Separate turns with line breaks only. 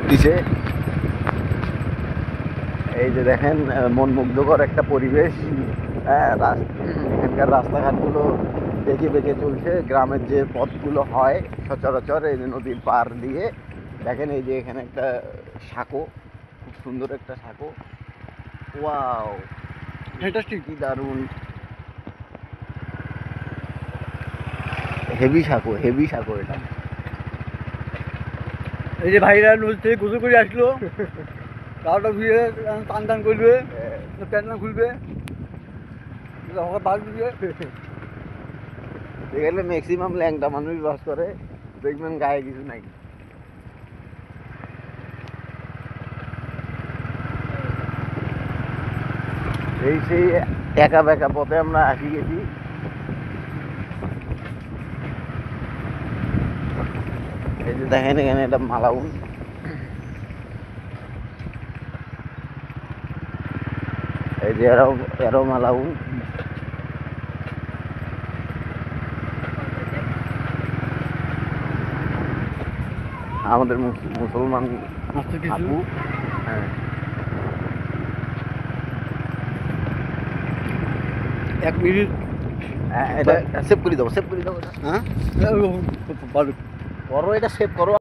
দিছে। এই যে দেখেন মন মুগ্ধকর একটা পরিবেশ। হ্যাঁ, এখানকার রাস্তাঘাটগুলো বেঁকে বেঁকে চলছে। গ্রামের যে পথগুলো হয় সচরাচর এই যে নদীর পার দিয়ে, দেখেন এই যে এখানে একটা সাঁকো, খুব সুন্দর একটা সাঁকো। ওয়াও, ফ্যান্টাস্টিক, কি দারুণ, হেভি সাঁকো, হেভি সাঁকো এটা।
এই যে ভাইরা নদী থেকে গোসল করে আসলো, গাওটা ধুয়ে টান টান করবে, প্যান্ট না খুলবে, বাদ দিবে।
এখানে ম্যাক্সিমাম ল্যাংটা মানুষ বাস করে, দেখবেন গায়ে কিছু নাই। এই সেই একা বেঁকা পথে আমরা আসি গেছি। এই যে দেখেন এখানে একটা মালাউন, এই যে এরাও মালাউন। আমাদের মুসলমান আপু। হ্যাঁ,
এক মিনিট
এটা সেভ করে দাও, সেভ করে দাও। হ্যাঁ,
ভালো
করো, এটা সেভ করো।